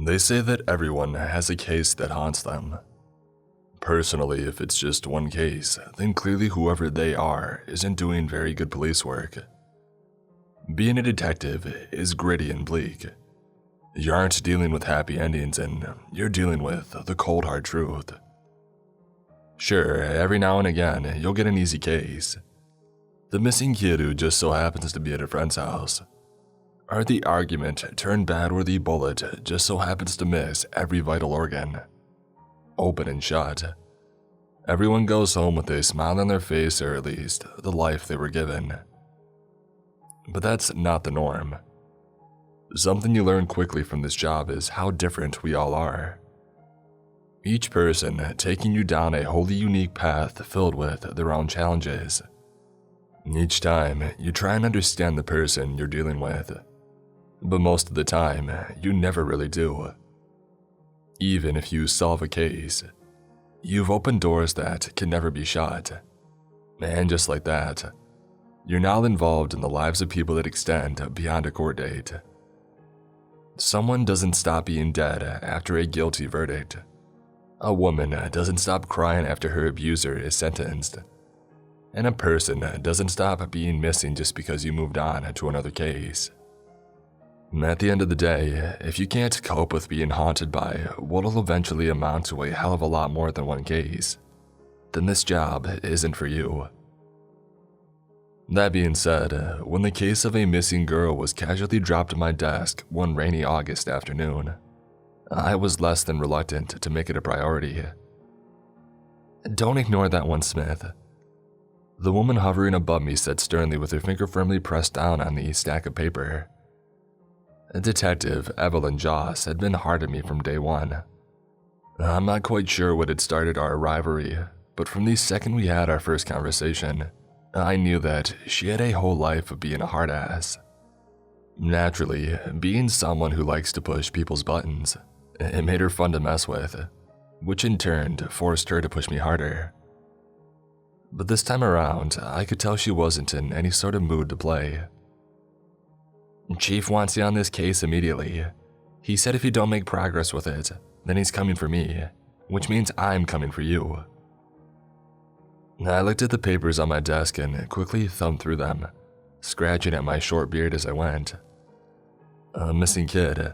They say that everyone has a case that haunts them. Personally, if it's just one case, then clearly whoever they are isn't doing very good police work. Being a detective is gritty and bleak. You aren't dealing with happy endings, and you're dealing with the cold hard truth. Sure, every now and again, you'll get an easy case. The missing kid who just so happens to be at a friend's house. Or the argument turned bad where the bullet just so happens to miss every vital organ. Open and shut. Everyone goes home with a smile on their face, or at least the life they were given. But that's not the norm. Something you learn quickly from this job is how different we all are. Each person taking you down a wholly unique path filled with their own challenges. Each time, you try and understand the person you're dealing with. But most of the time, you never really do. Even if you solve a case, you've opened doors that can never be shut. And just like that, you're now involved in the lives of people that extend beyond a court date. Someone doesn't stop being dead after a guilty verdict. A woman doesn't stop crying after her abuser is sentenced. And a person doesn't stop being missing just because you moved on to another case. At the end of the day, if you can't cope with being haunted by what'll eventually amount to a hell of a lot more than one case, then this job isn't for you. That being said, when the case of a missing girl was casually dropped on my desk one rainy August afternoon, I was less than reluctant to make it a priority. "Don't ignore that one, Smith," the woman hovering above me said sternly with her finger firmly pressed down on the stack of paper. Detective Evelyn Joss had been hard on me from day one. I'm not quite sure what had started our rivalry, but from the second we had our first conversation, I knew that she had a whole life of being a hard ass. Naturally, being someone who likes to push people's buttons, it made her fun to mess with, which in turn forced her to push me harder. But this time around, I could tell she wasn't in any sort of mood to play. "Chief wants you on this case immediately. He said if you don't make progress with it, then he's coming for me, which means I'm coming for you." I looked at the papers on my desk and quickly thumbed through them, scratching at my short beard as I went. "A missing kid.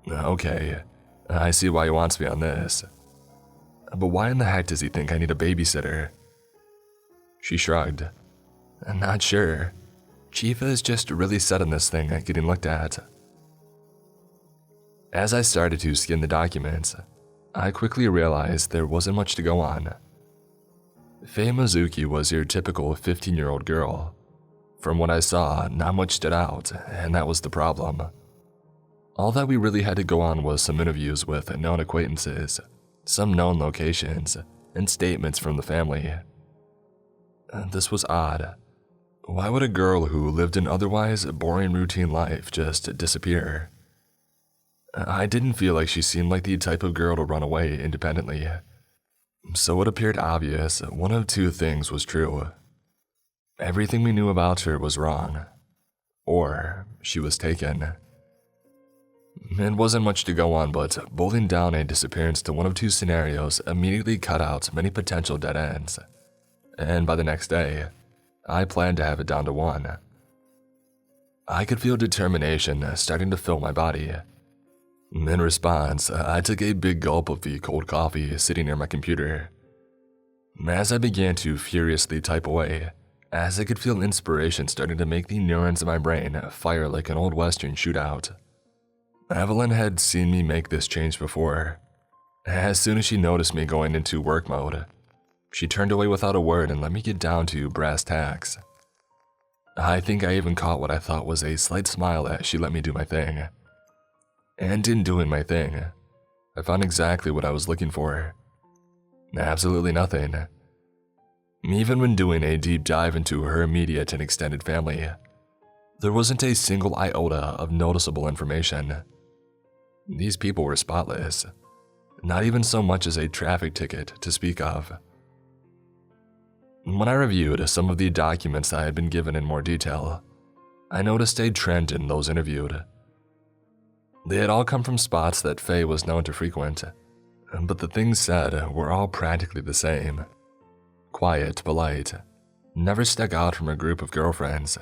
Okay, I see why he wants me on this. But why in the heck does he think I need a babysitter?" She shrugged. "I'm not sure. Chief is just really set on this thing getting looked at." As I started to skim the documents, I quickly realized there wasn't much to go on. Faye Mizuki was your typical 15-year-old girl. From what I saw, not much stood out, and that was the problem. All that we really had to go on was some interviews with known acquaintances, some known locations, and statements from the family. This was odd. Why would a girl who lived an otherwise boring routine life just disappear? I didn't feel like she seemed like the type of girl to run away independently. So it appeared obvious one of two things was true. Everything we knew about her was wrong, or she was taken. It wasn't much to go on, but boiling down a disappearance to one of two scenarios immediately cut out many potential dead ends. And by the next day, I planned to have it down to one. I could feel determination starting to fill my body. In response, I took a big gulp of the cold coffee sitting near my computer. As I began to furiously type away, as I could feel inspiration starting to make the neurons in my brain fire like an old western shootout. Evelyn had seen me make this change before. As soon as she noticed me going into work mode, she turned away without a word and let me get down to brass tacks. I think I even caught what I thought was a slight smile as she let me do my thing. And in doing my thing, I found exactly what I was looking for. Absolutely nothing. Even when doing a deep dive into her immediate and extended family, there wasn't a single iota of noticeable information. These people were spotless, not even so much as a traffic ticket to speak of. When I reviewed some of the documents I had been given in more detail, I noticed a trend in those interviewed. They had all come from spots that Faye was known to frequent, but the things said were all practically the same. Quiet, polite, never stuck out from a group of girlfriends.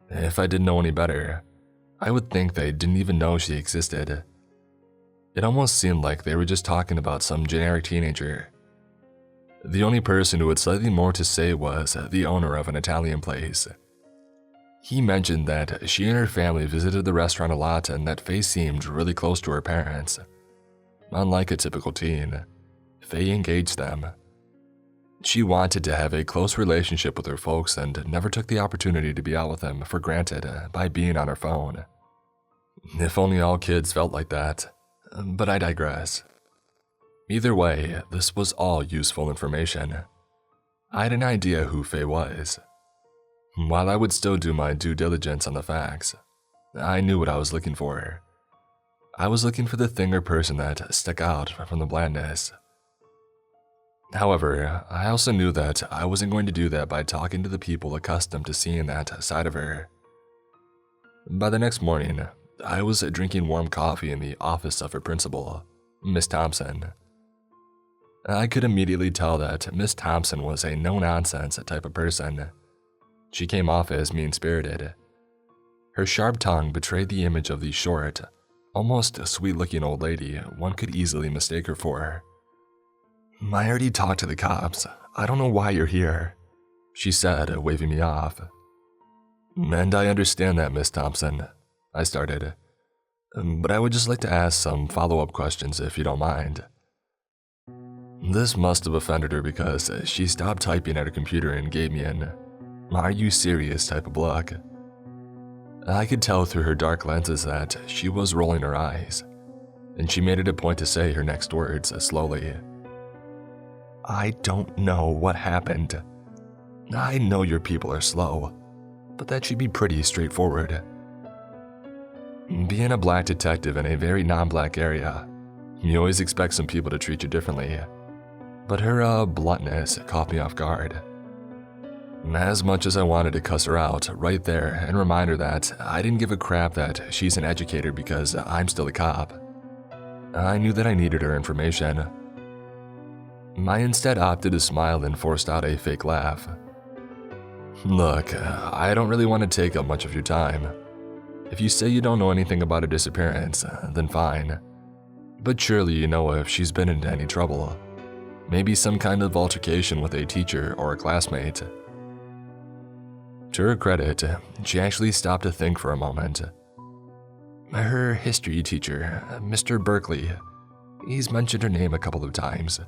If I didn't know any better, I would think they didn't even know she existed. It almost seemed like they were just talking about some generic teenager. The only person who had slightly more to say was the owner of an Italian place. He mentioned that she and her family visited the restaurant a lot and that Faye seemed really close to her parents. Unlike a typical teen, Faye engaged them. She wanted to have a close relationship with her folks and never took the opportunity to be out with them for granted by being on her phone. If only all kids felt like that, but I digress. Either way, this was all useful information. I had an idea who Faye was. While I would still do my due diligence on the facts, I knew what I was looking for. I was looking for the thing or person that stuck out from the blandness. However, I also knew that I wasn't going to do that by talking to the people accustomed to seeing that side of her. By the next morning, I was drinking warm coffee in the office of her principal, Miss Thompson. I could immediately tell that Miss Thompson was a no-nonsense type of person. She came off as mean-spirited. Her sharp tongue betrayed the image of the short, almost sweet-looking old lady one could easily mistake her for. "I already talked to the cops. I don't know why you're here," she said, waving me off. "And I understand that, Miss Thompson," I started. "But I would just like to ask some follow-up questions if you don't mind." This must have offended her because she stopped typing at her computer and gave me an "Are you serious?" type of look. I could tell through her dark lenses that she was rolling her eyes, and she made it a point to say her next words slowly. "I don't know what happened. I know your people are slow, but that should be pretty straightforward." Being a black detective in a very non-black area, you always expect some people to treat you differently, but her bluntness caught me off guard. As much as I wanted to cuss her out right there and remind her that I didn't give a crap that she's an educator because I'm still a cop, I knew that I needed her information. I instead opted to smile and forced out a fake laugh. "Look, I don't really want to take up much of your time. If you say you don't know anything about her disappearance, then fine. But surely you know if she's been into any trouble. Maybe some kind of altercation with a teacher or a classmate." To her credit, she actually stopped to think for a moment. "Her history teacher, Mr. Berkeley, he's mentioned her name a couple of times,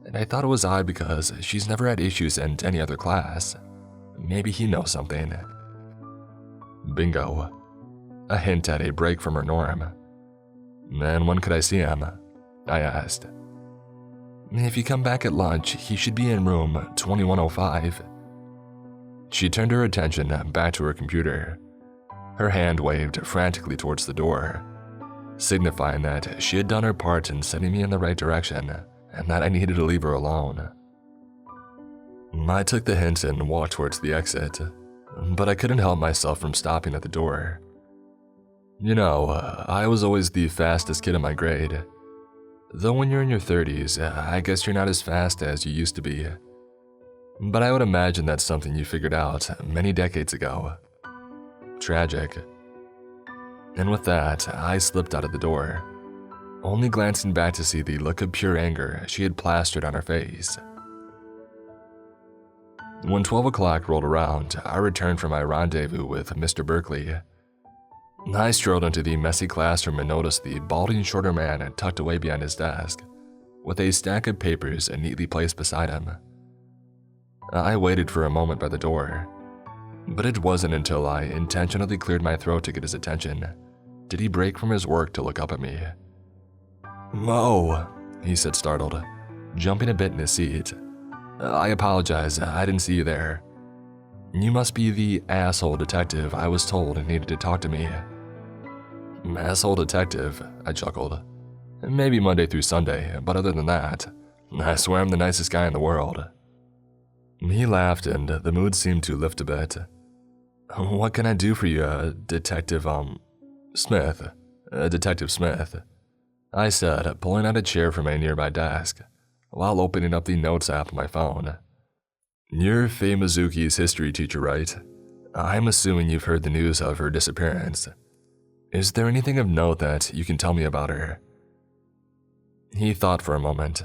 and I thought it was odd because she's never had issues in any other class. Maybe he knows something." Bingo. A hint at a break from her norm. "And when could I see him?" I asked. "If you come back at lunch, he should be in room 2105. She turned her attention back to her computer. Her hand waved frantically towards the door, signifying that she had done her part in setting me in the right direction and that I needed to leave her alone. I took the hint and walked towards the exit, but I couldn't help myself from stopping at the door. You know, I was always the fastest kid in my grade. Though when you're in your 30s, I guess you're not as fast as you used to be. But I would imagine that's something you figured out many decades ago. Tragic. And with that, I slipped out of the door, only glancing back to see the look of pure anger she had plastered on her face. When 12 o'clock rolled around, I returned from my rendezvous with Mr. Berkeley. I strolled into the messy classroom and noticed the balding shorter man tucked away behind his desk, with a stack of papers neatly placed beside him. I waited for a moment by the door, but it wasn't until I intentionally cleared my throat to get his attention did he break from his work to look up at me. "Oh," he said, startled, jumping a bit in his seat. "I apologize, I didn't see you there. You must be the asshole detective I was told needed to talk to me." "Asshole detective," I chuckled. "Maybe Monday through Sunday, but other than that, I swear I'm the nicest guy in the world." He laughed and the mood seemed to lift a bit. "What can I do for you, Detective, Smith?" Detective Smith, I said, pulling out a chair from a nearby desk, while opening up the notes app on my phone. You're Faye Mizuki's history teacher, right? I'm assuming you've heard the news of her disappearance. Is there anything of note that you can tell me about her? He thought for a moment.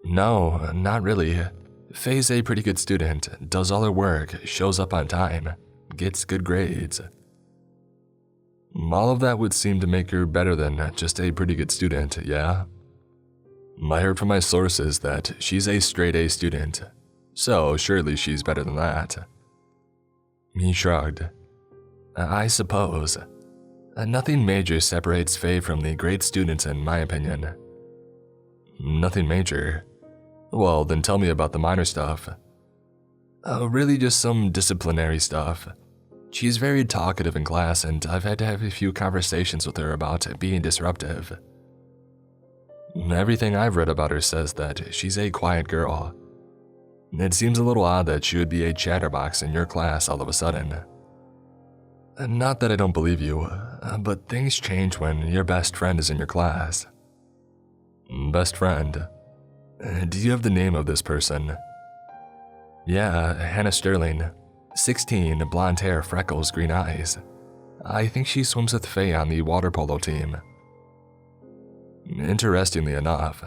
No, not really. Faye's a pretty good student, does all her work, shows up on time, gets good grades. All of that would seem to make her better than just a pretty good student, yeah? I heard from my sources that she's a straight A student, so surely she's better than that. He shrugged. I suppose. Nothing major separates Faye from the great students in my opinion. Nothing major? Well, then tell me about the minor stuff. Really just some disciplinary stuff. She's very talkative in class and I've had to have a few conversations with her about being disruptive. Everything I've read about her says that she's a quiet girl. It seems a little odd that she would be a chatterbox in your class all of a sudden. Not that I don't believe you, but things change when your best friend is in your class. Best friend? Do you have the name of this person? Yeah, Hannah Sterling. 16, blonde hair, freckles, green eyes. I think she swims with Faye on the water polo team. Interestingly enough,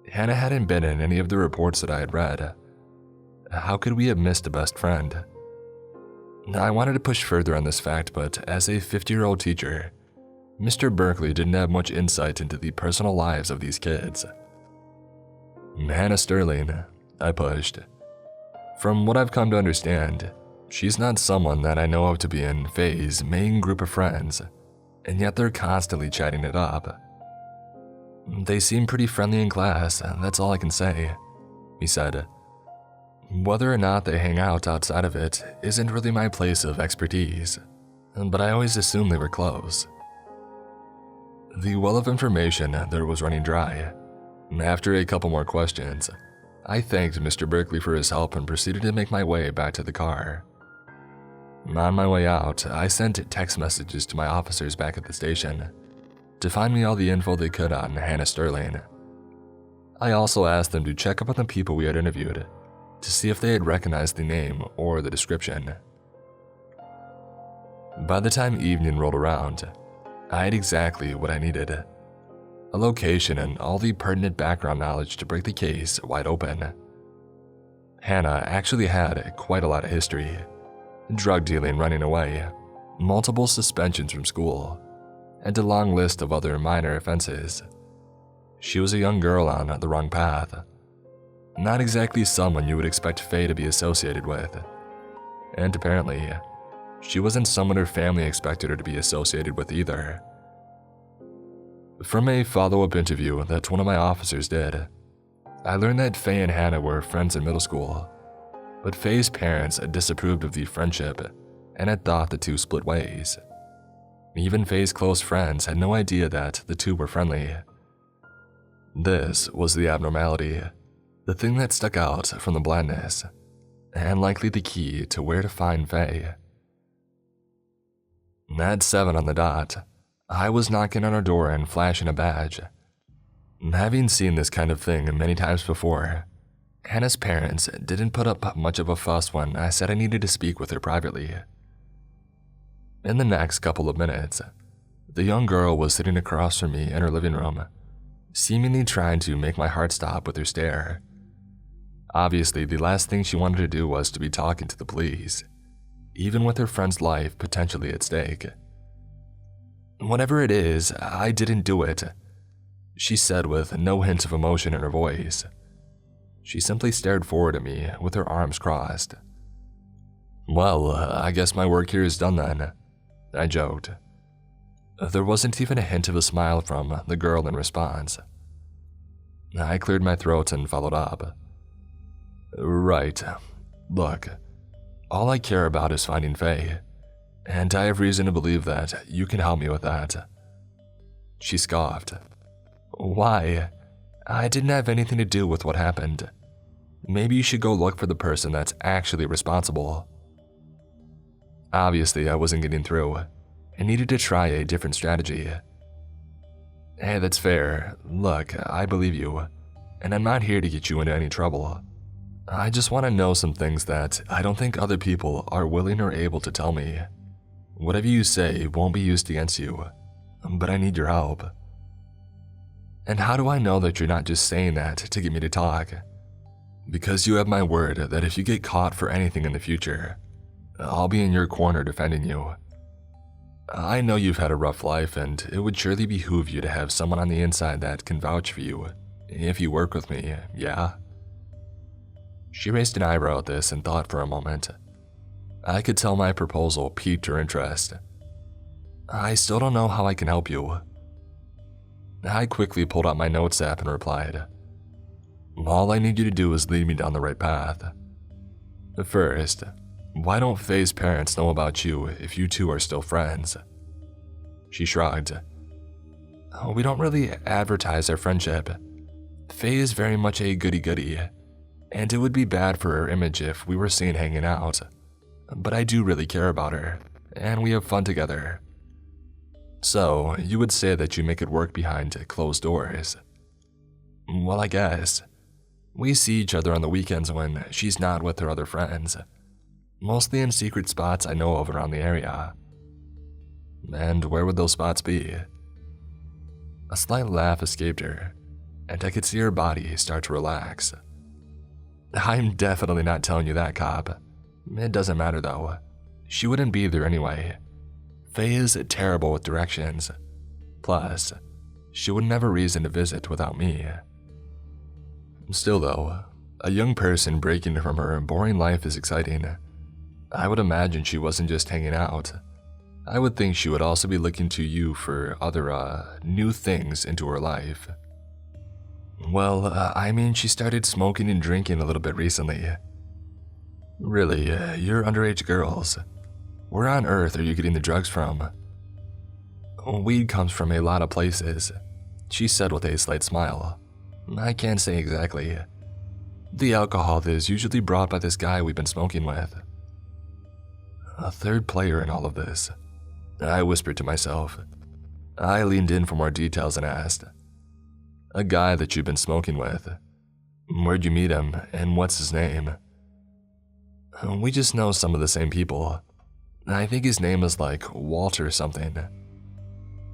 Hannah hadn't been in any of the reports that I had read. How could we have missed a best friend? I wanted to push further on this fact, but as a 50-year-old teacher, Mr. Berkeley didn't have much insight into the personal lives of these kids. Hannah Sterling, I pushed. From what I've come to understand, she's not someone that I know of to be in Faye's main group of friends, and yet they're constantly chatting it up. They seem pretty friendly in class, that's all I can say, he said. Whether or not they hang out outside of it isn't really my place of expertise, but I always assumed they were close. The well of information there was running dry. After a couple more questions, I thanked Mr. Berkeley for his help and proceeded to make my way back to the car. On my way out, I sent text messages to my officers back at the station to find me all the info they could on Hannah Sterling. I also asked them to check up on the people we had interviewed to see if they had recognized the name or the description. By the time evening rolled around, I had exactly what I needed: a location and all the pertinent background knowledge to break the case wide open. Hannah actually had quite a lot of history: drug dealing, running away, multiple suspensions from school, and a long list of other minor offenses. She was a young girl on the wrong path. Not exactly someone you would expect Faye to be associated with. And apparently, she wasn't someone her family expected her to be associated with either. From a follow-up interview that one of my officers did, I learned that Faye and Hannah were friends in middle school, but Faye's parents disapproved of the friendship and had thought the two split ways. Even Faye's close friends had no idea that the two were friendly. This was the abnormality, the thing that stuck out from the blandness, and likely the key to where to find Faye. At 7 on the dot, I was knocking on her door and flashing a badge. Having seen this kind of thing many times before, Hannah's parents didn't put up much of a fuss when I said I needed to speak with her privately. In the next couple of minutes, the young girl was sitting across from me in her living room, seemingly trying to make my heart stop with her stare. Obviously, the last thing she wanted to do was to be talking to the police, even with her friend's life potentially at stake. Whatever it is, I didn't do it, she said with no hint of emotion in her voice. She simply stared forward at me with her arms crossed. Well, I guess my work here is done then, I joked. There wasn't even a hint of a smile from the girl in response. I cleared my throat and followed up. Right. Look, all I care about is finding Faye, and I have reason to believe that you can help me with that. She scoffed. Why? I didn't have anything to do with what happened. Maybe you should go look for the person that's actually responsible. Obviously, I wasn't getting through. and needed to try a different strategy. Hey, that's fair. Look, I believe you, and I'm not here to get you into any trouble. I just want to know some things that I don't think other people are willing or able to tell me. Whatever you say won't be used against you, but I need your help. And how do I know that you're not just saying that to get me to talk? Because you have my word that if you get caught for anything in the future, I'll be in your corner defending you. I know you've had a rough life, and it would surely behoove you to have someone on the inside that can vouch for you if you work with me, yeah? She raised an eyebrow at this and thought for a moment. I could tell my proposal piqued her interest. I still don't know how I can help you. I quickly pulled out my notes app and replied, all I need you to do is lead me down the right path. First, why don't Faye's parents know about you if you two are still friends? She shrugged. We don't really advertise our friendship. Faye is very much a goody-goody, and it would be bad for her image if we were seen hanging out. But I do really care about her, and we have fun together. So, you would say that you make it work behind closed doors. Well, I guess. We see each other on the weekends when she's not with her other friends, mostly in secret spots I know of around the area. And where would those spots be? A slight laugh escaped her, and I could see her body start to relax. I'm definitely not telling you that, cop. It doesn't matter though. She wouldn't be there anyway. Faye is terrible with directions. Plus, she wouldn't have a reason to visit without me. Still though, a young person breaking from her boring life is exciting. I would imagine she wasn't just hanging out. I would think she would also be looking to you for other, new things into her life. Well, I mean, she started smoking and drinking a little bit recently. Really, you're underage girls. Where on earth are you getting the drugs from? Weed comes from a lot of places, she said with a slight smile. I can't say exactly. The alcohol is usually brought by this guy we've been smoking with. A third player in all of this, I whispered to myself. I leaned in for more details and asked, a guy that you've been smoking with. Where'd you meet him, and what's his name? We just know some of the same people. I think his name is like Walter something.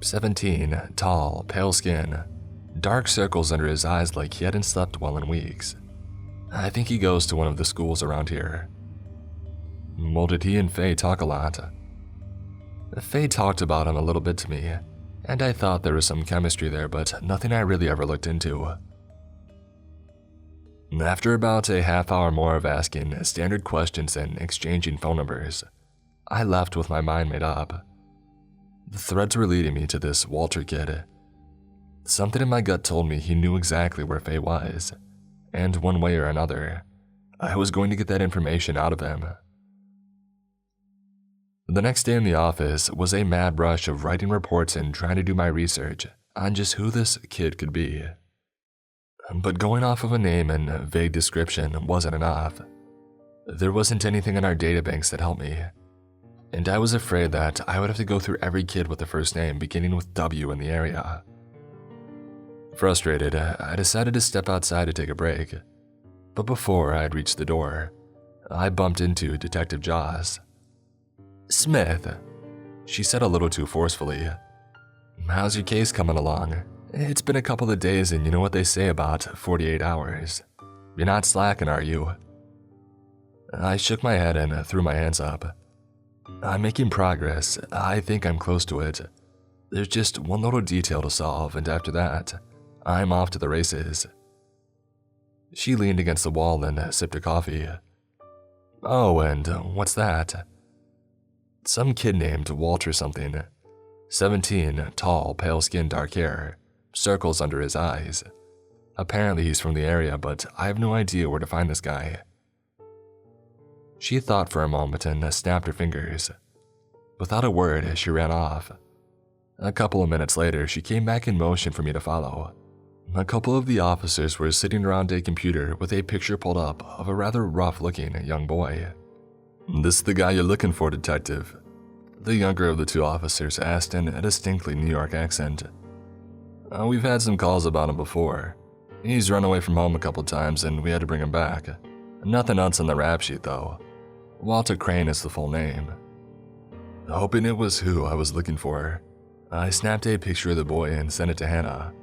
17, tall, pale skin, dark circles under his eyes like he hadn't slept well in weeks. I think he goes to one of the schools around here. Well, did he and Faye talk a lot? Faye talked about him a little bit to me, and I thought there was some chemistry there, but nothing I really ever looked into. After about a half hour more of asking standard questions and exchanging phone numbers, I left with my mind made up. The threads were leading me to this Walter kid. Something in my gut told me he knew exactly where Faye was, and one way or another, I was going to get that information out of him. The next day in the office was a mad rush of writing reports and trying to do my research on just who this kid could be. But going off of a name and a vague description wasn't enough. There wasn't anything in our databanks that helped me, and I was afraid that I would have to go through every kid with a first name beginning with W in the area. Frustrated, I decided to step outside to take a break, but before I had reached the door, I bumped into Detective Joss. Smith, she said a little too forcefully. How's your case coming along? It's been a couple of days and you know what they say about 48 hours. You're not slacking, are you? I shook my head and threw my hands up. I'm making progress. I think I'm close to it. There's just one little detail to solve, and after that, I'm off to the races. She leaned against the wall and sipped her coffee. Oh, and what's that? Some kid named Walter something. 17, tall, pale skin, dark hair, circles under his eyes. Apparently he's from the area, but I have no idea where to find this guy. She thought for a moment and snapped her fingers. Without a word, she ran off. A couple of minutes later, she came back in motion for me to follow. A couple of the officers were sitting around a computer with a picture pulled up of a rather rough-looking young boy. This is the guy you're looking for, Detective. the younger of the two officers asked in a distinctly New York accent. We've had some calls about him before. He's run away from home a couple times and we had to bring him back. Nothing else on the rap sheet though. Walter Crane is the full name. Hoping it was who I was looking for, I snapped a picture of the boy and sent it to Hannah.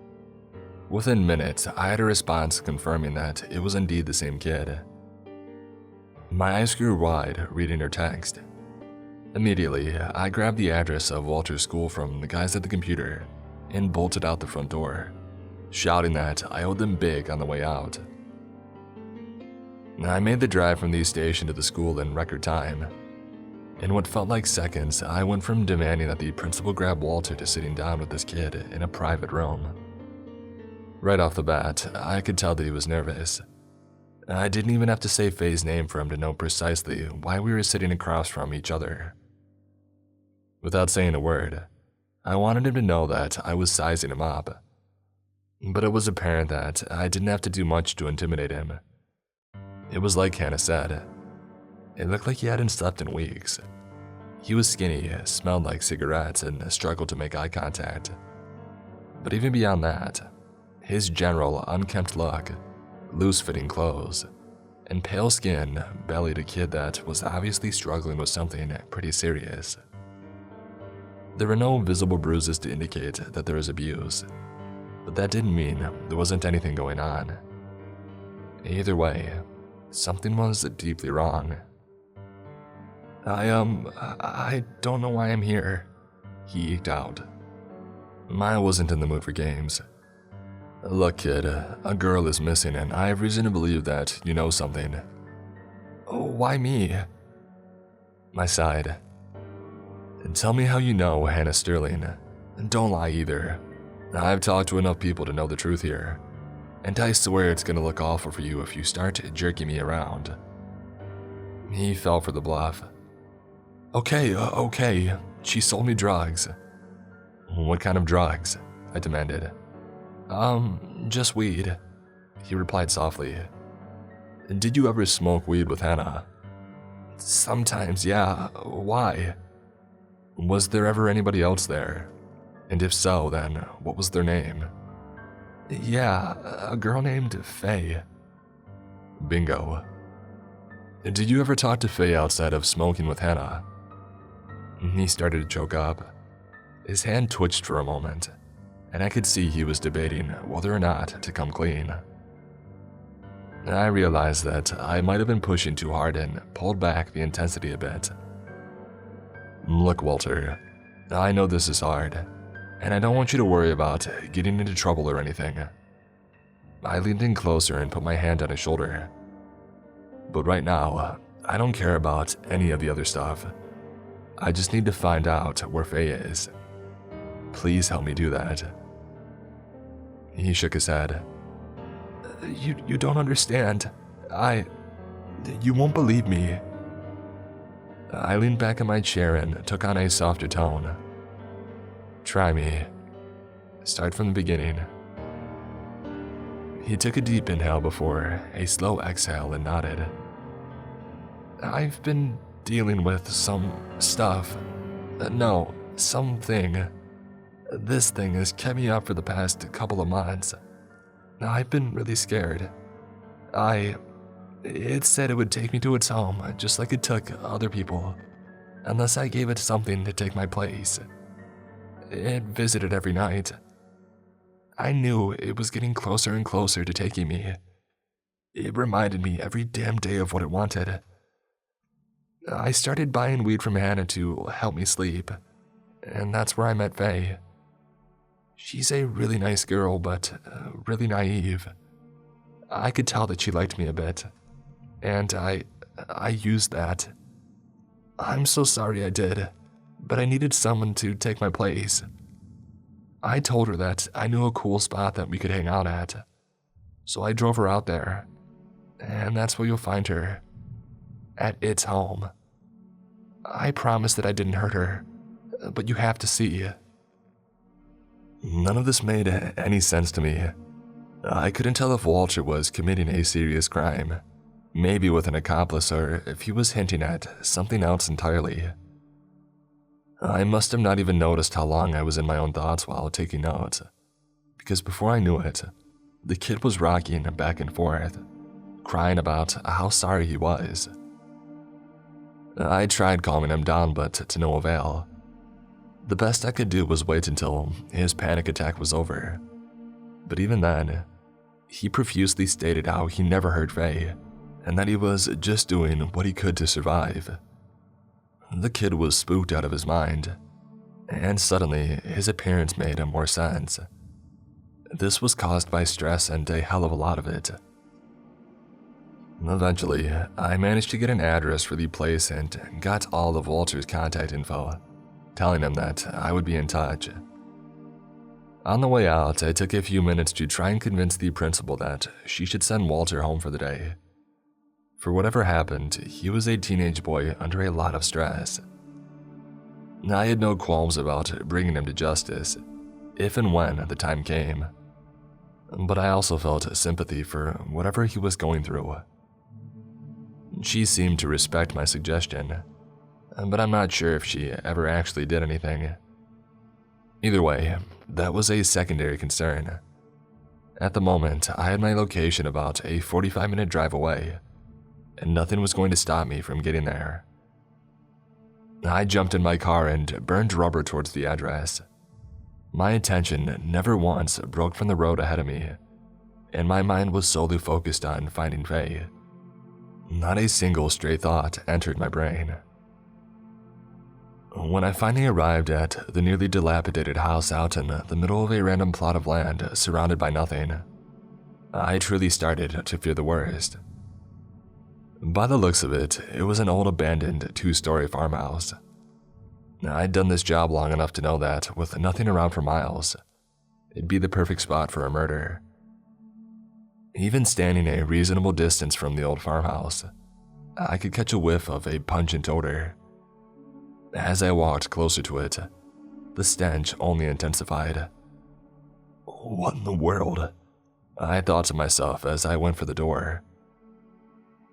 Within minutes, I had a response confirming that it was indeed the same kid. My eyes grew wide reading her text. Immediately, I grabbed the address of Walter's school from the guys at the computer and bolted out the front door, shouting that I owed them big on the way out. I made the drive from the station to the school in record time. In what felt like seconds, I went from demanding that the principal grab Walter to sitting down with this kid in a private room. Right off the bat, I could tell that he was nervous. I didn't even have to say Faye's name for him to know precisely why we were sitting across from each other. Without saying a word, I wanted him to know that I was sizing him up. But it was apparent that I didn't have to do much to intimidate him. It was like Hannah said. It looked like he hadn't slept in weeks. He was skinny, smelled like cigarettes, and struggled to make eye contact. But even beyond that, his general unkempt look, loose-fitting clothes, and pale skin bellied a kid that was obviously struggling with something pretty serious. There were no visible bruises to indicate that there was abuse, but that didn't mean there wasn't anything going on. Either way, something was deeply wrong. I don't know why I'm here, he eked out. I wasn't in the mood for games. Look, kid, a girl is missing and I have reason to believe that you know something. Oh, why me? I sighed. Tell me how you know Hannah Sterling. Don't lie either. I've talked to enough people to know the truth here, and I swear it's gonna look awful for you if you start jerking me around. He fell for the bluff. Okay, she sold me drugs. What kind of drugs? I demanded. Just weed, he replied softly. Did you ever smoke weed with Hannah? Sometimes, yeah. Why? Was there ever anybody else there? And if so, then what was their name? Yeah, a girl named Faye. Bingo. Did you ever talk to Faye outside of smoking with Hannah? He started to choke up. His hand twitched for a moment, and I could see he was debating whether or not to come clean. I realized that I might have been pushing too hard and pulled back the intensity a bit. Look, Walter, I know this is hard, and I don't want you to worry about getting into trouble or anything. I leaned in closer and put my hand on his shoulder. But right now, I don't care about any of the other stuff. I just need to find out where Faye is. Please help me do that. He shook his head. You don't understand. You won't believe me. I leaned back in my chair and took on a softer tone. Try me. Start from the beginning. He took a deep inhale before a slow exhale and nodded. I've been dealing with some stuff. No, something. This thing has kept me up for the past couple of months. I've been really scared. It said it would take me to its home, just like it took other people, unless I gave it something to take my place. It visited every night. I knew it was getting closer and closer to taking me. It reminded me every damn day of what it wanted. I started buying weed from Hannah to help me sleep, and that's where I met Faye. She's a really nice girl, but really naive. I could tell that she liked me a bit, and I used that. I'm so sorry I did, but I needed someone to take my place. I told her that I knew a cool spot that we could hang out at, so I drove her out there, and that's where you'll find her, at its home. I promised that I didn't hurt her, but you have to see. None of this made any sense to me. I couldn't tell if Walter was committing a serious crime, maybe with an accomplice, or if he was hinting at something else entirely. I must have not even noticed how long I was in my own thoughts while taking notes, because before I knew it, the kid was rocking back and forth, crying about how sorry he was. I tried calming him down, but to no avail. The best I could do was wait until his panic attack was over. But even then, he profusely stated how he never heard Faye, and that he was just doing what he could to survive. The kid was spooked out of his mind, and suddenly his appearance made more sense. This was caused by stress and a hell of a lot of it. Eventually, I managed to get an address for the place and got all of Walter's contact info, telling him that I would be in touch. On the way out, I took a few minutes to try and convince the principal that she should send Walter home for the day. For whatever happened, he was a teenage boy under a lot of stress. I had no qualms about bringing him to justice, if and when the time came. But I also felt sympathy for whatever he was going through. She seemed to respect my suggestion, but I'm not sure if she ever actually did anything. Either way, that was a secondary concern. At the moment, I had my location about a 45-minute drive away, and nothing was going to stop me from getting there. I jumped in my car and burned rubber towards the address. My attention never once broke from the road ahead of me, and my mind was solely focused on finding Faye. Not a single stray thought entered my brain. When I finally arrived at the nearly dilapidated house out in the middle of a random plot of land surrounded by nothing, I truly started to fear the worst. By the looks of it, it was an old abandoned 2-story farmhouse. I'd done this job long enough to know that with nothing around for miles, it'd be the perfect spot for a murder. Even standing a reasonable distance from the old farmhouse, I could catch a whiff of a pungent odor. As I walked closer to it, the stench only intensified. What in the world? I thought to myself as I went for the door.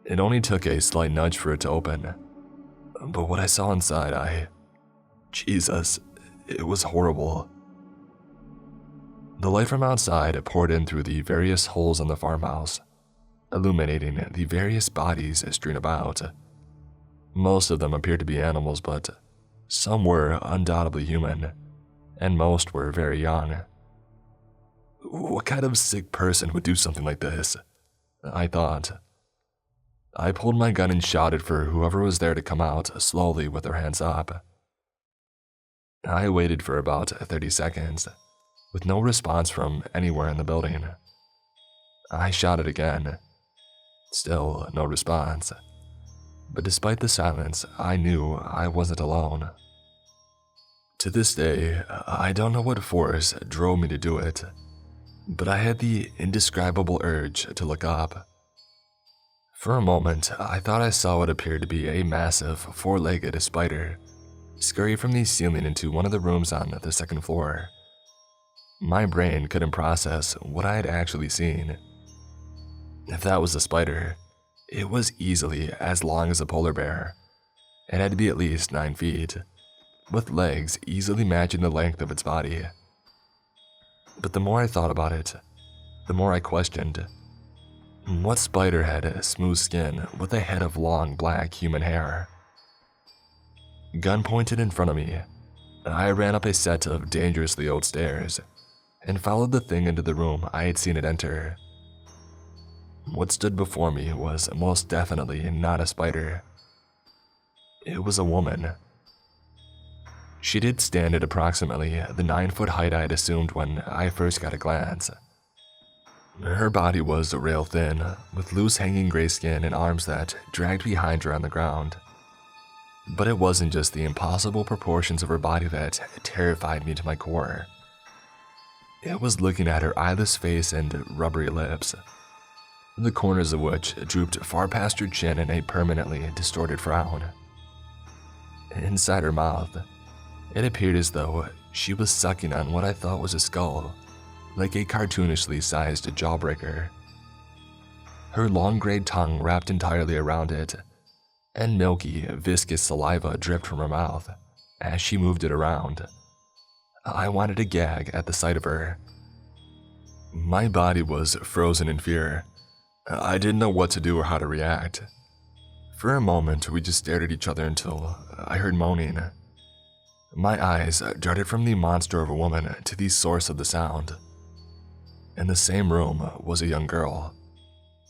It only took a slight nudge for it to open, but what I saw inside, Jesus, it was horrible. The light from outside poured in through the various holes in the farmhouse, illuminating the various bodies strewn about. Most of them appeared to be animals, but some were undoubtedly human, and most were very young. What kind of sick person would do something like this? I thought. I pulled my gun and shouted for whoever was there to come out slowly with their hands up. I waited for about 30 seconds, with no response from anywhere in the building. I shouted again. Still no response. But despite the silence, I knew I wasn't alone. To this day, I don't know what force drove me to do it, but I had the indescribable urge to look up. For a moment, I thought I saw what appeared to be a massive 4-legged spider scurry from the ceiling into one of the rooms on the second floor. My brain couldn't process what I had actually seen. If that was a spider, it was easily as long as a polar bear. It had to be at least 9 feet, with legs easily matching the length of its body. But the more I thought about it, the more I questioned. What spider had smooth skin with a head of long black human hair? Gun pointed in front of me, I ran up a set of dangerously old stairs and followed the thing into the room I had seen it enter. What stood before me was most definitely not a spider. It was a woman. She did stand at approximately the 9-foot height I had assumed when I first got a glance. Her body was rail thin, with loose hanging gray skin and arms that dragged behind her on the ground. But it wasn't just the impossible proportions of her body that terrified me to my core. It was looking at her eyeless face and rubbery lips, the corners of which drooped far past her chin in a permanently distorted frown. Inside her mouth, it appeared as though she was sucking on what I thought was a skull, like a cartoonishly sized jawbreaker. Her long gray tongue wrapped entirely around it, and milky, viscous saliva dripped from her mouth as she moved it around. I wanted to gag at the sight of her. My body was frozen in fear. I didn't know what to do or how to react. For a moment, we just stared at each other until I heard moaning. My eyes darted from the monster of a woman to the source of the sound. In the same room was a young girl,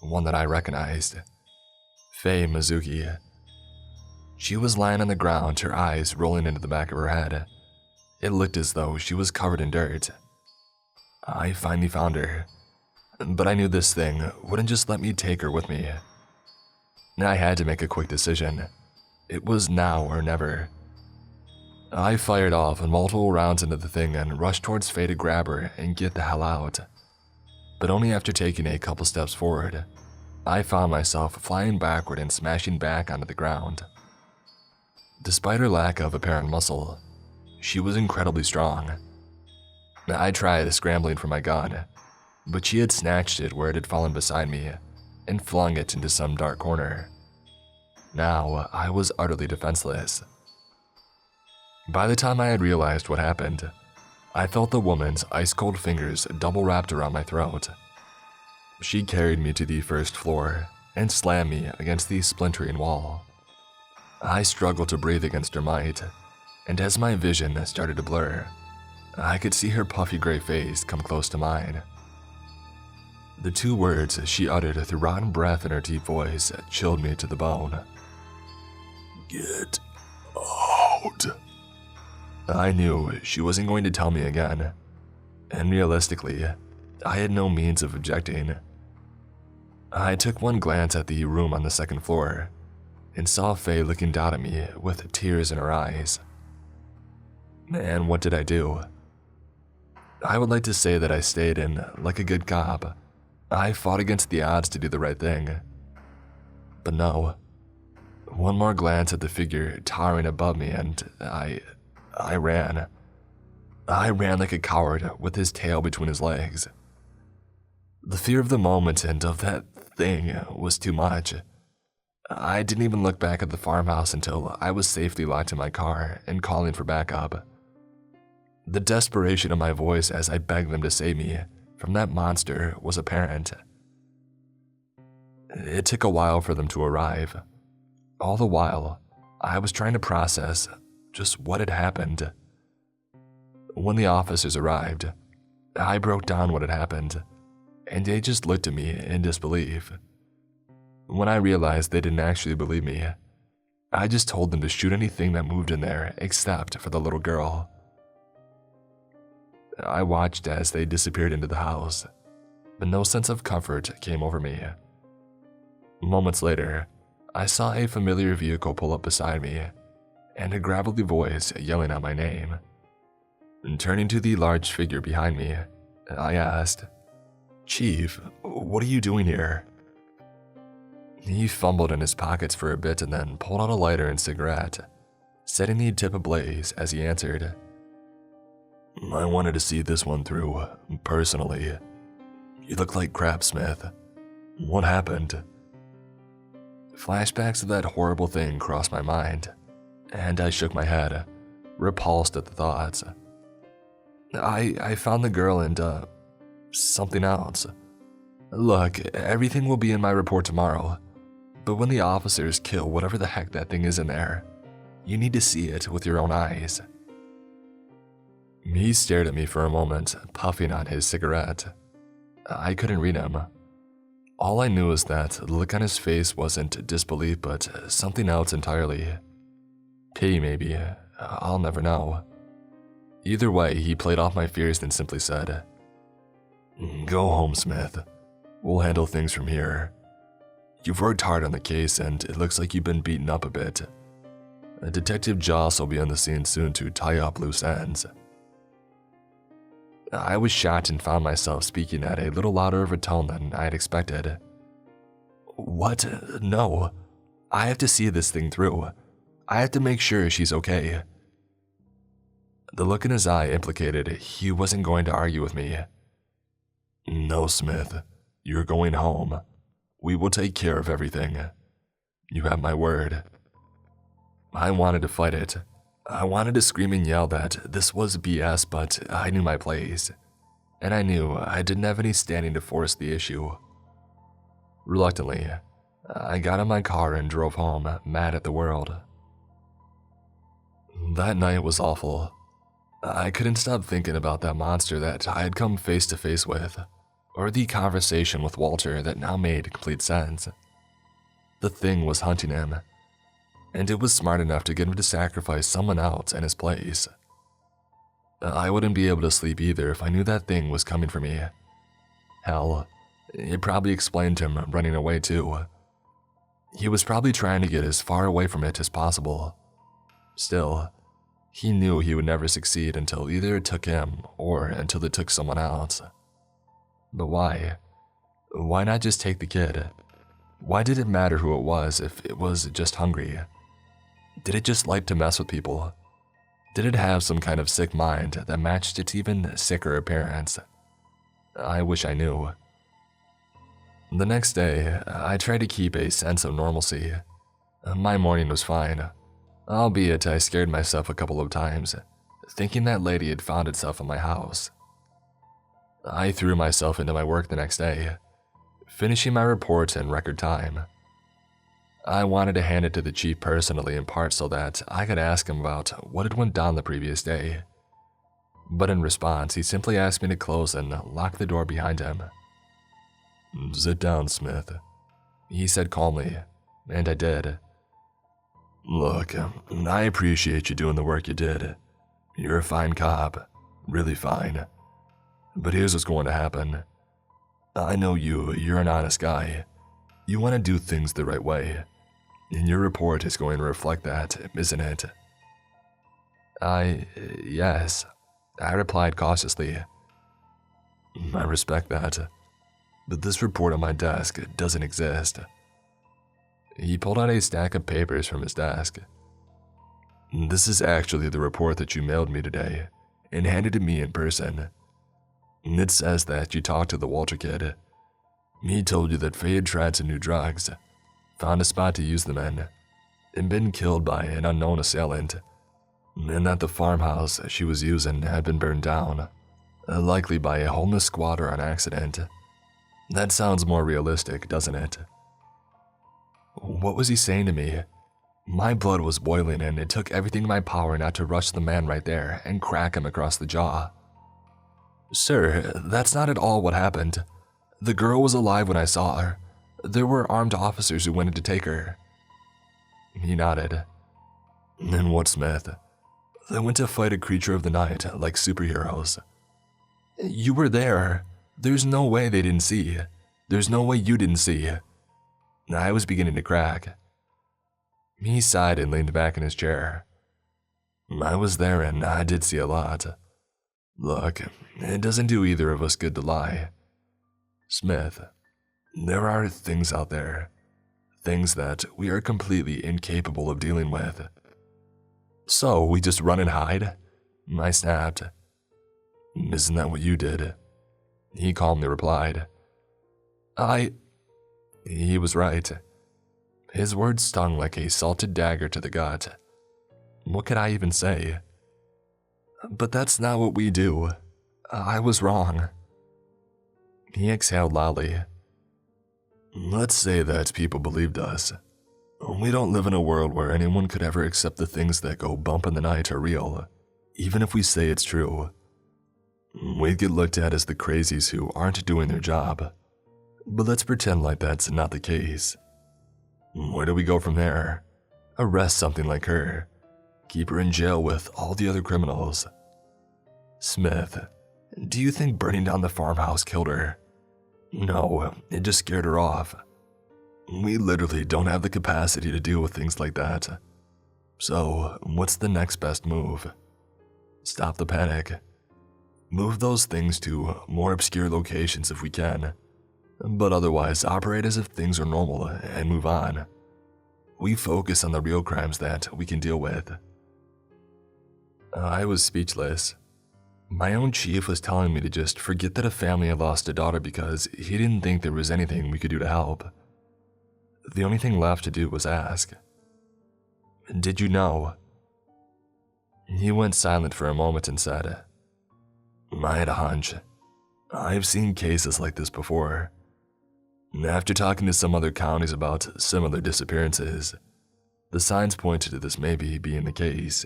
one that I recognized, Faye Mizuki. She was lying on the ground, her eyes rolling into the back of her head. It looked as though she was covered in dirt. I finally found her, but I knew this thing wouldn't just let me take her with me. I had to make a quick decision. It was now or never. I fired off multiple rounds into the thing and rushed towards Faye to grab her and get the hell out. But only after taking a couple steps forward, I found myself flying backward and smashing back onto the ground. Despite her lack of apparent muscle, she was incredibly strong. I tried scrambling for my gun, but she had snatched it where it had fallen beside me and flung it into some dark corner. Now I was utterly defenseless. By the time I had realized what happened, I felt the woman's ice-cold fingers double wrapped around my throat. She carried me to the first floor and slammed me against the splintering wall. I struggled to breathe against her might, and as my vision started to blur, I could see her puffy gray face come close to mine. The two words she uttered through rotten breath in her deep voice chilled me to the bone. Get out. I knew she wasn't going to tell me again, and realistically, I had no means of objecting. I took one glance at the room on the second floor and saw Faye looking down at me with tears in her eyes. And what did I do? I would like to say that I stayed in like a good cop. I fought against the odds to do the right thing. But no. One more glance at the figure towering above me and I ran. I ran like a coward with his tail between his legs. The fear of the moment and of that thing was too much. I didn't even look back at the farmhouse until I was safely locked in my car and calling for backup. The desperation of my voice as I begged them to save me from that monster was apparent. It took a while for them to arrive. All the while, I was trying to process just what had happened. When the officers arrived, I broke down what had happened, and they just looked at me in disbelief. When I realized they didn't actually believe me, I just told them to shoot anything that moved in there except for the little girl. I watched as they disappeared into the house, but no sense of comfort came over me. Moments later, I saw a familiar vehicle pull up beside me, and a gravelly voice yelling out my name. Turning to the large figure behind me, I asked, "Chief, what are you doing here?" He fumbled in his pockets for a bit and then pulled out a lighter and cigarette, setting the tip ablaze as he answered, "I wanted to see this one through, personally. You look like crap, Smith. What happened?" Flashbacks of that horrible thing crossed my mind, and I shook my head, repulsed at the thoughts. I found the girl and, something else. Look, everything will be in my report tomorrow, but when the officers kill whatever the heck that thing is in there, you need to see it with your own eyes. He stared at me for a moment, puffing on his cigarette. I couldn't read him. All I knew was that the look on his face wasn't disbelief, but something else entirely. Pity, maybe. I'll never know. Either way, he played off my fears and simply said, "Go home, Smith. We'll handle things from here. You've worked hard on the case, and it looks like you've been beaten up a bit. Detective Joss will be on the scene soon to tie up loose ends." I was shocked and found myself speaking at a little louder of a tone than I had expected. "What? No. I have to see this thing through. I have to make sure she's okay." The look in his eye implicated he wasn't going to argue with me. "No, Smith. You're going home. We will take care of everything. You have my word." I wanted to fight it. I wanted to scream and yell that this was BS, but I knew my place, and I knew I didn't have any standing to force the issue. Reluctantly, I got in my car and drove home, mad at the world. That night was awful. I couldn't stop thinking about that monster that I had come face to face with, or the conversation with Walter that now made complete sense. The thing was hunting him, and it was smart enough to get him to sacrifice someone else in his place. I wouldn't be able to sleep either if I knew that thing was coming for me. Hell, it probably explained him running away too. He was probably trying to get as far away from it as possible. Still, he knew he would never succeed until either it took him or until it took someone else. But why? Why not just take the kid? Why did it matter who it was if it was just hungry? Did it just like to mess with people? Did it have some kind of sick mind that matched its even sicker appearance? I wish I knew. The next day, I tried to keep a sense of normalcy. My morning was fine, albeit I scared myself a couple of times, thinking that lady had found itself in my house. I threw myself into my work the next day, finishing my report in record time. I wanted to hand it to the chief personally, in part so that I could ask him about what had went down the previous day. But in response, he simply asked me to close and lock the door behind him. "Sit down, Smith," he said calmly, and I did. "Look, I appreciate you doing the work you did. You're a fine cop, really fine. But here's what's going to happen. I know you're an honest guy. You want to do things the right way. And your report is going to reflect that, isn't it?" Yes, I replied cautiously. "I respect that. But this report on my desk doesn't exist." He pulled out a stack of papers from his desk. "This is actually the report that you mailed me today and handed to me in person. It says that you talked to the Walter kid. He told you that Faye had tried some new drugs, found a spot to use them in, and been killed by an unknown assailant, and that the farmhouse she was using had been burned down, likely by a homeless squatter on accident. That sounds more realistic, doesn't it?" What was he saying to me? My blood was boiling and it took everything in my power not to rush the man right there and crack him across the jaw. "Sir, that's not at all what happened. The girl was alive when I saw her. There were armed officers who wanted to take her." He nodded. "And what, Smith? They went to fight a creature of the night like superheroes." "You were there. There's no way they didn't see. There's no way you didn't see." I was beginning to crack. He sighed and leaned back in his chair. "I was there and I did see a lot. Look, it doesn't do either of us good to lie. Smith, there are things out there, things that we are completely incapable of dealing with." "So we just run and hide?" I snapped. "Isn't that what you did?" He calmly replied. He was right. His words stung like a salted dagger to the gut. What could I even say? "But that's not what we do. I was wrong." He exhaled loudly. "Let's say that people believed us. We don't live in a world where anyone could ever accept the things that go bump in the night are real, even if we say it's true. We'd get looked at as the crazies who aren't doing their job. But let's pretend like that's not the case. Where do we go from there? Arrest something like her. Keep her in jail with all the other criminals. Smith, do you think burning down the farmhouse killed her? No, it just scared her off. We literally don't have the capacity to deal with things like that. So, what's the next best move? Stop the panic. Move those things to more obscure locations if we can, but otherwise operate as if things are normal and move on. We focus on the real crimes that we can deal with." I was speechless. My own chief was telling me to just forget that a family had lost a daughter because he didn't think there was anything we could do to help. The only thing left to do was ask, "Did you know?" He went silent for a moment and said, "I had a hunch. I've seen cases like this before. After talking to some other counties about similar disappearances, the signs pointed to this maybe being the case.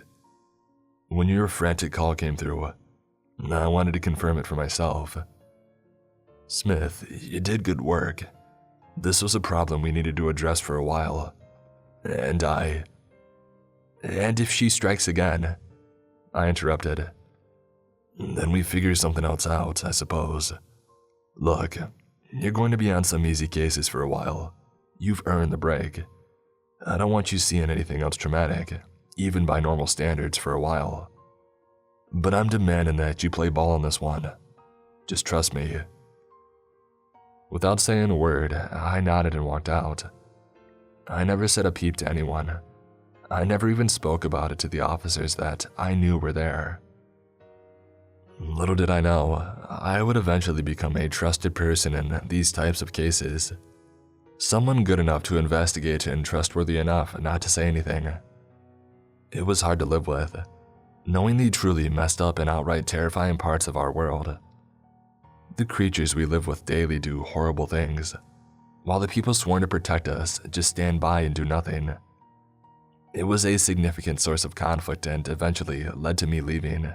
When your frantic call came through, I wanted to confirm it for myself. Smith, you did good work. This was a problem we needed to address for a while. And if she strikes again," I interrupted, "then we figure something else out, I suppose. Look, you're going to be on some easy cases for a while. You've earned the break. I don't want you seeing anything else traumatic, even by normal standards, for a while. But I'm demanding that you play ball on this one. Just trust me." Without saying a word, I nodded and walked out. I never said a peep to anyone. I never even spoke about it to the officers that I knew were there. Little did I know, I would eventually become a trusted person in these types of cases. Someone good enough to investigate and trustworthy enough not to say anything. It was hard to live with, knowing the truly messed up and outright terrifying parts of our world. The creatures we live with daily do horrible things, while the people sworn to protect us just stand by and do nothing. It was a significant source of conflict and eventually led to me leaving.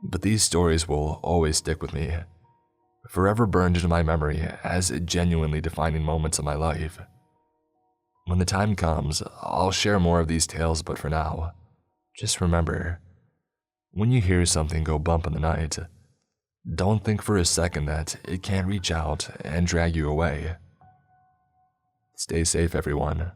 But these stories will always stick with me, forever burned into my memory as genuinely defining moments of my life. When the time comes, I'll share more of these tales, but for now, just remember, when you hear something go bump in the night, don't think for a second that it can't reach out and drag you away. Stay safe, everyone.